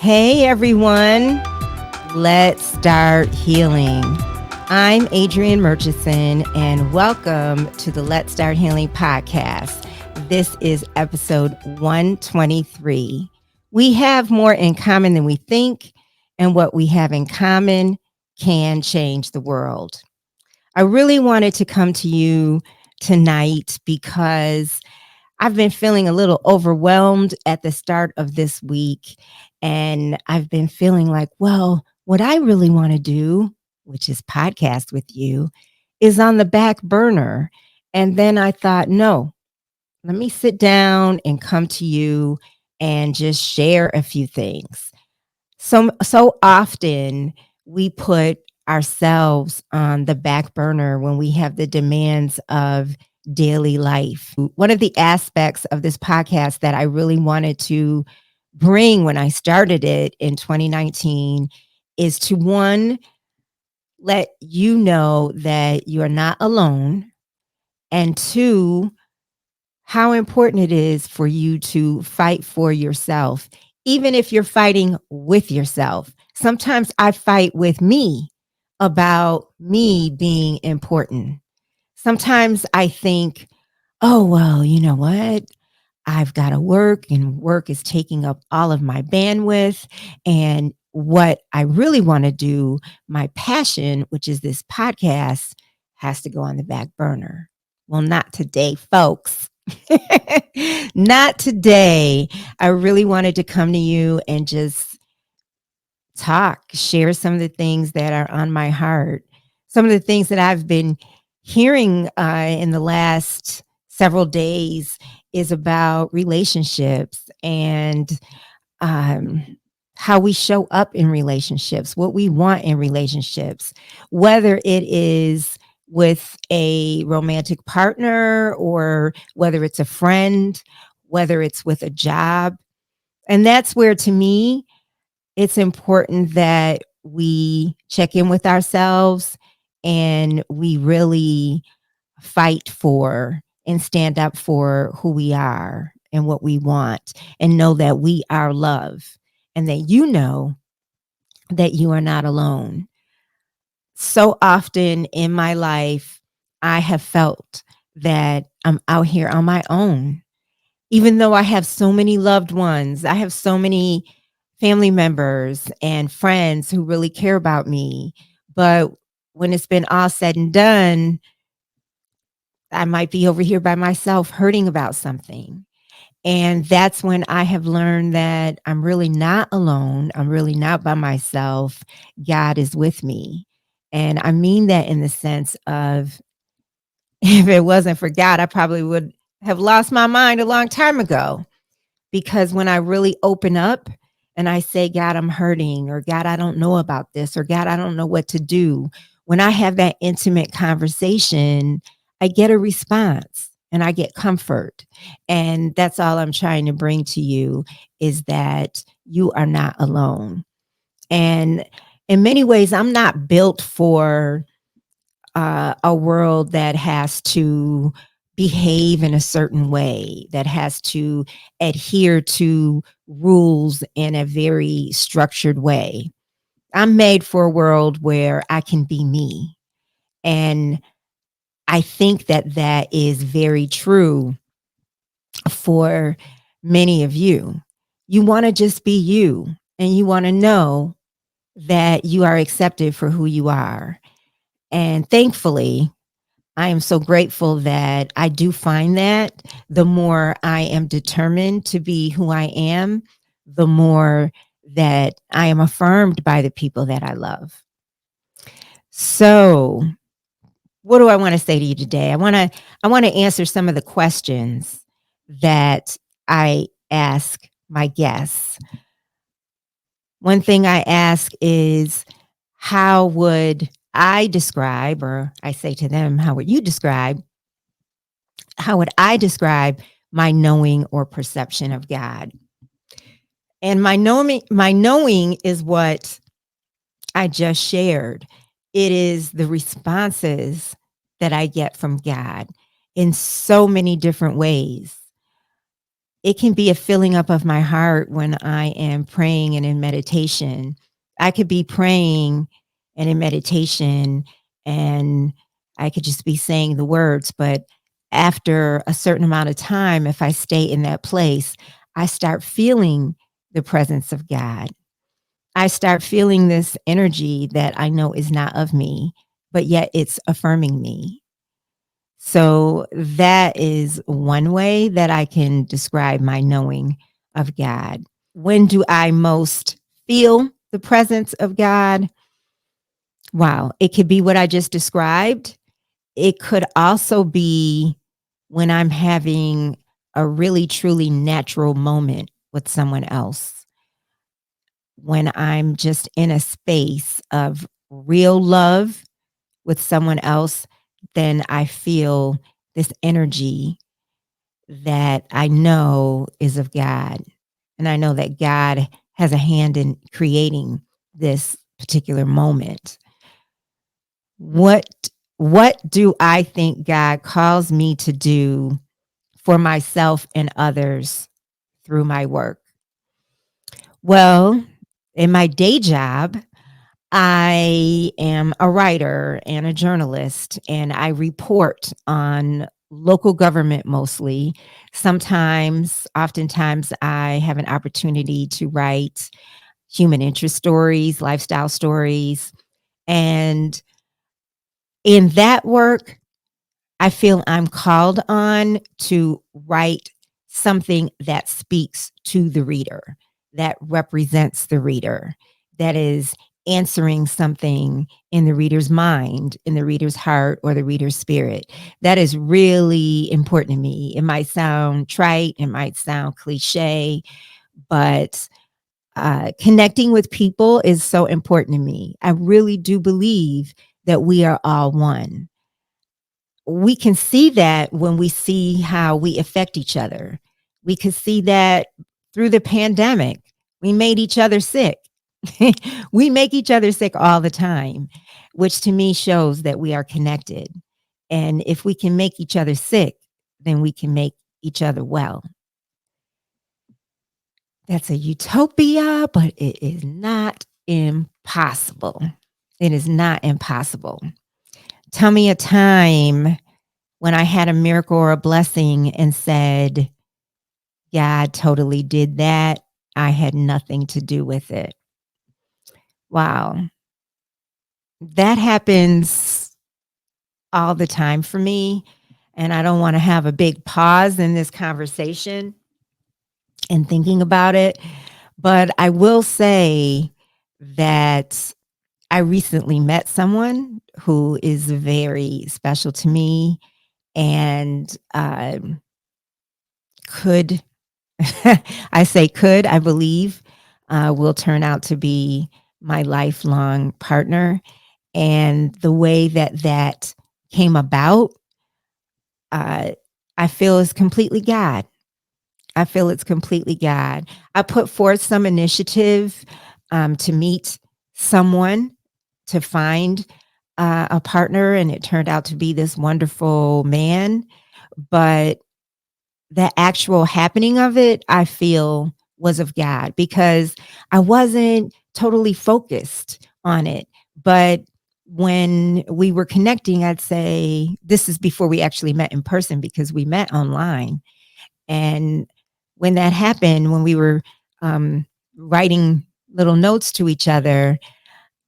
Hey everyone, let's start healing. I'm Adrianne Murchison, and welcome to the Let's Start Healing podcast. This is episode 123. We have more in common than we think, and what we have in common can change the world. I really wanted to come to you tonight because I've been feeling a little overwhelmed at the start of this week. And I've been feeling like, well, what I really want to do, which is podcast with you, is on the back burner. And then I thought, no, let me sit down and come to you and just share a few things. So often we put ourselves on the back burner when we have the demands of daily life. One of the aspects of this podcast that I really wanted to bring when I started it in 2019 is to one, let you know that you are not alone, and two, how important it is for you to fight for yourself, even if you're fighting with yourself. Sometimes I fight with me about me being important. Sometimes I think, oh, well, you know what? I've got to work, and work is taking up all of my bandwidth. And what I really want to do, my passion, which is this podcast, has to go on the back burner. Well, not today, folks. Not today. I really wanted to come to you and just talk, share some of the things that are on my heart, some of the things that I've been hearing in the last several days is about relationships and um, how we show up in relationships, what we want in relationships, whether it is with a romantic partner or whether it's a friend, whether it's with a job. And that's where, to me, it's important that we check in with ourselves and we really fight for and stand up for who we are and what we want, and know that we are love, and that you know that you are not alone. So often in my life, I have felt that I'm out here on my own, even though I have so many loved ones. I have so many family members and friends who really care about me. But when it's been all said and done, I might be over here by myself hurting about something. And that's when I have learned that I'm really not alone. I'm really not by myself. God is with me. And I mean that in the sense of, if it wasn't for God, I probably would have lost my mind a long time ago. Because when I really open up and I say, God, I'm hurting, or God, I don't know about this, or God, I don't know what to do, when I have that intimate conversation, I get a response and I get comfort. And that's all I'm trying to bring to you, is that you are not alone. And in many ways, I'm not built for a world that has to behave in a certain way, that has to adhere to rules in a very structured way. I'm made for a world where I can be me. And I think that that is very true for many of you. You want to just be you, and you want to know that you are accepted for who you are. And thankfully, I am so grateful that I do find that. The more I am determined to be who I am, the more that I am affirmed by the people that I love. So, what do I want to say to you today? I want to answer some of the questions that I ask my guests. One thing I ask is, how would I describe, or I say to them, how would I describe my knowing or perception of God? And my knowing is what I just shared. It is the responses that I get from God in so many different ways. It can be a filling up of my heart when I am praying and in meditation. I could be praying and in meditation, and I could just be saying the words, but after a certain amount of time, if I stay in that place, I start feeling the presence of God. I start feeling this energy that I know is not of me, but yet it's affirming me. So that is one way that I can describe my knowing of God. When do I most feel the presence of God? Wow, it could be what I just described. It could also be when I'm having a really, truly natural moment with someone else, when I'm just in a space of real love with someone else, then I feel this energy that I know is of God. And I know that God has a hand in creating this particular moment. What what do I think God calls me to do for myself and others through my work? Well, in my day job, I am a writer and a journalist, and I report on local government mostly. Oftentimes, I have an opportunity to write human interest stories, lifestyle stories. And in that work, I feel I'm called on to write something that speaks to the reader, that represents the reader, that is answering something in the reader's mind, in the reader's heart, or the reader's spirit. That is really important to me. It might sound trite, it might sound cliche, but connecting with people is so important to me. I really do believe that we are all one. We can see that when we see how we affect each other. We could see that through the pandemic. We made each other sick. We make each other sick all the time, which to me shows that we are connected. And if we can make each other sick, then we can make each other well. That's a utopia, but it is not impossible. It is not impossible. Tell me a time when I had a miracle or a blessing and said, God totally did that. I had nothing to do with it. Wow. That happens all the time for me. And I don't want to have a big pause in this conversation and thinking about it. But I will say that I recently met someone who is very special to me and could I say could, I believe, will turn out to be my lifelong partner. And the way that that came about, uh, I feel is completely God. I feel it's completely God. I put forth some initiative to meet someone to find a partner, and it turned out to be this wonderful man. But the actual happening of it, I feel was of God because I wasn't totally focused on it. But when we were connecting, I'd say this is before we actually met in person because we met online. And when that happened, when we were writing little notes to each other,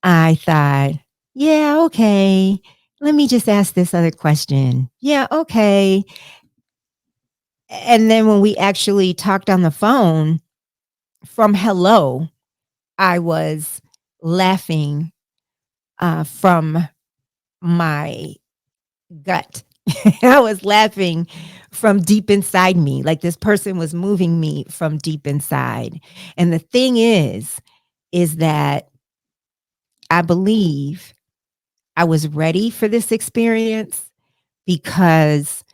I thought, yeah, okay. Let me just ask this other question. Yeah, okay. And then when we actually talked on the phone from hello, I was laughing from my gut. I was laughing from deep inside me, like this person was moving me from deep inside. And the thing is that I believe I was ready for this experience because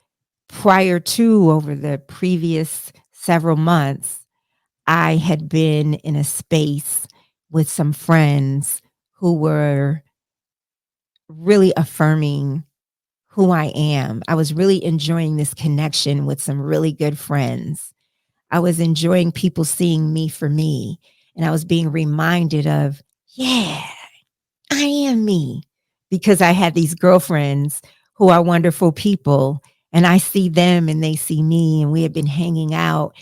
prior to over the previous several months, I had been in a space with some friends who were really affirming who I am. I was really enjoying this connection with some really good friends. I was enjoying people seeing me for me. And I was being reminded of, yeah, I am me. Because I had these girlfriends who are wonderful people. And I see them and they see me. And we had been hanging out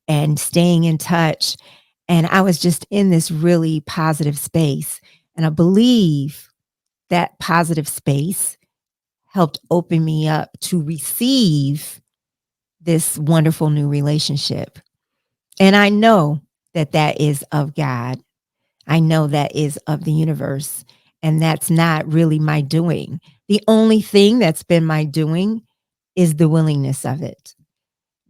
and staying in touch. And I was just in this really positive space. And I believe that positive space helped open me up to receive this wonderful new relationship. And I know that that is of God. I know that is of the universe. And that's not really my doing. The only thing that's been my doing is the willingness of it,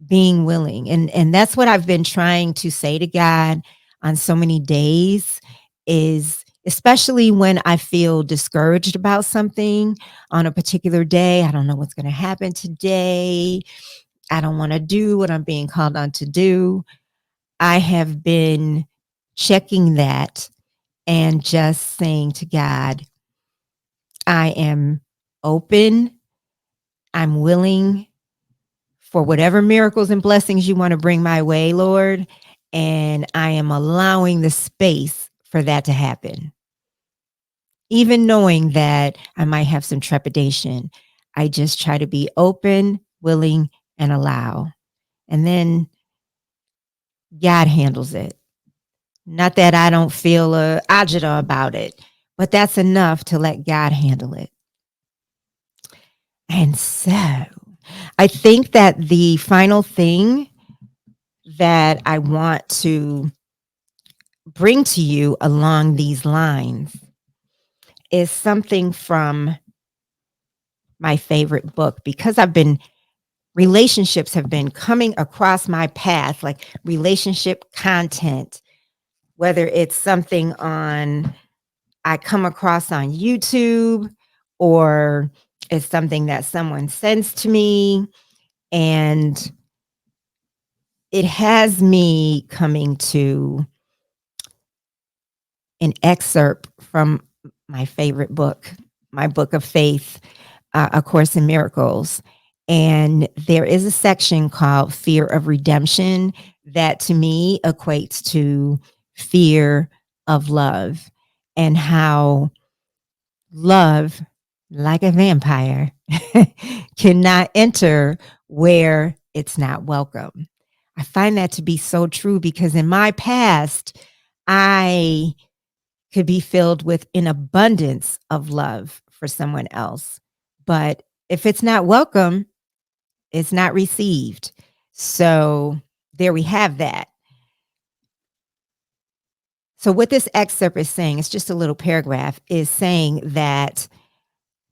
being willing. And that's what I've been trying to say to God on so many days, is especially when I feel discouraged about something on a particular day. I don't know what's going to happen today. I don't want to do what I'm being called on to do. I have been checking that and just saying to God, I am open. I'm willing for whatever miracles and blessings you want to bring my way, Lord. And I am allowing the space for that to happen. Even knowing that I might have some trepidation, I just try to be open, willing, and allow. And then God handles it. Not that I don't feel agita about it, but that's enough to let God handle it. And so I think that the final thing that I want to bring to you along these lines is something from my favorite book, because relationships have been coming across my path, like relationship content, whether it's something I come across on YouTube, or it's something that someone sends to me, and it has me coming to an excerpt from my favorite book, my book of faith, A Course in Miracles. And there is a section called Fear of Redemption that to me equates to fear of love, and how love, like a vampire, cannot enter where it's not welcome. I find that to be so true, because in my past, I could be filled with an abundance of love for someone else. But if it's not welcome, it's not received. So there we have that. So what this excerpt is saying, it's just a little paragraph, is saying that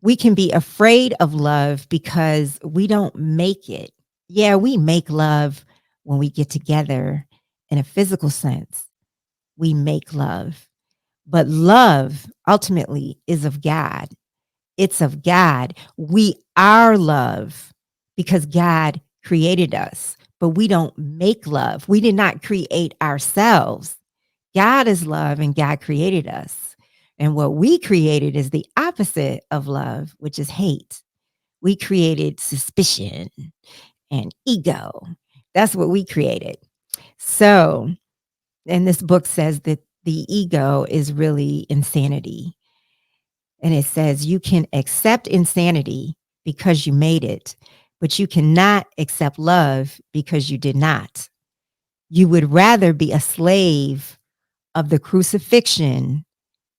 we can be afraid of love because we don't make it. Yeah, we make love when we get together in a physical sense. We make love. But love ultimately is of God. It's of God. We are love because God created us, but we don't make love. We did not create ourselves. God is love and God created us. And what we created is the opposite of love, which is hate. We created suspicion and ego. That's what we created. So, and this book says that the ego is really insanity. And it says you can accept insanity because you made it, but you cannot accept love because you did not. You would rather be a slave of the crucifixion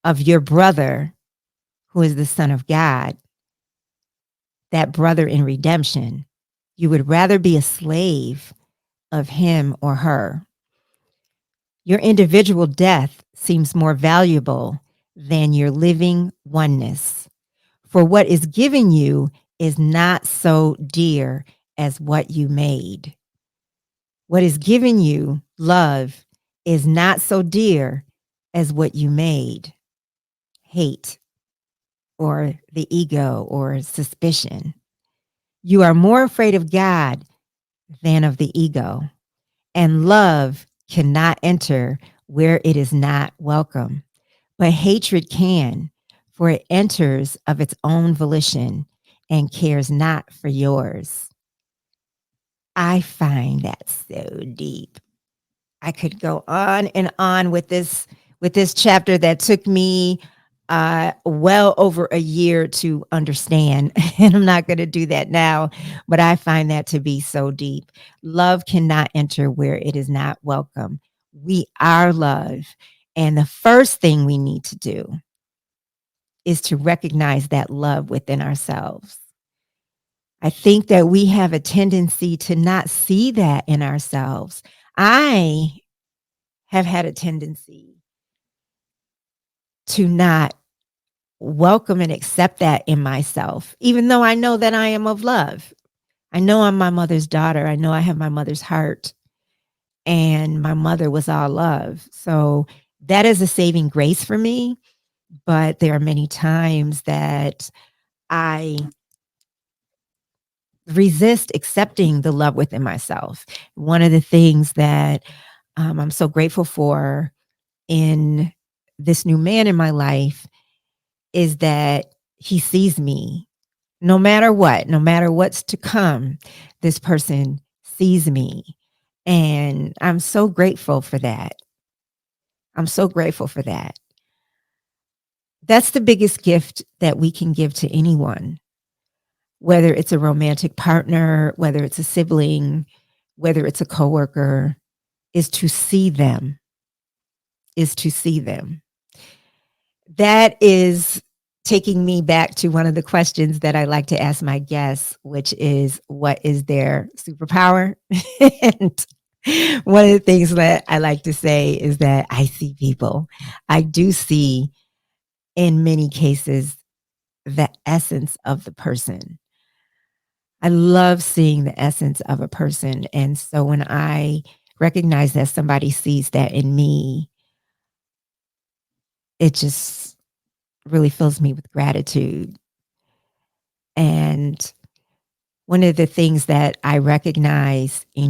of your brother, who is the Son of God, that brother in redemption. You would rather be a slave of him or her. Your individual death seems more valuable than your living oneness. For what is given you is not so dear as what you made. What is given you, love, is not so dear as what you made. Hate, or the ego, or suspicion. You are more afraid of God than of the ego. And love cannot enter where it is not welcome. But hatred can, for it enters of its own volition and cares not for yours. I find that so deep. I could go on and on with this chapter that took me well over a year to understand, and I'm not going to do that now. But I find that to be so deep. Love cannot enter where it is not welcome. We are love, and the first thing we need to do is to recognize that love within ourselves. I think that we have a tendency to not see that in ourselves. I have had a tendency to not welcome and accept that in myself, even though I know that I am of love. I know I'm my mother's daughter. I know I have my mother's heart, and my mother was all love. So that is a saving grace for me. But there are many times that I resist accepting the love within myself. One of the things that I'm so grateful for in this new man in my life is that he sees me no matter what, no matter what's to come. This person sees me. And I'm so grateful for that. I'm so grateful for that. That's the biggest gift that we can give to anyone, whether it's a romantic partner, whether it's a sibling, whether it's a coworker, is to see them, is to see them. That is taking me back to one of the questions that I like to ask my guests, which is, what is their superpower? And one of the things that I like to say is that I see people. I do see, in many cases, the essence of the person. I love seeing the essence of a person. And so when I recognize that somebody sees that in me, it just really fills me with gratitude. And one of the things that I recognize in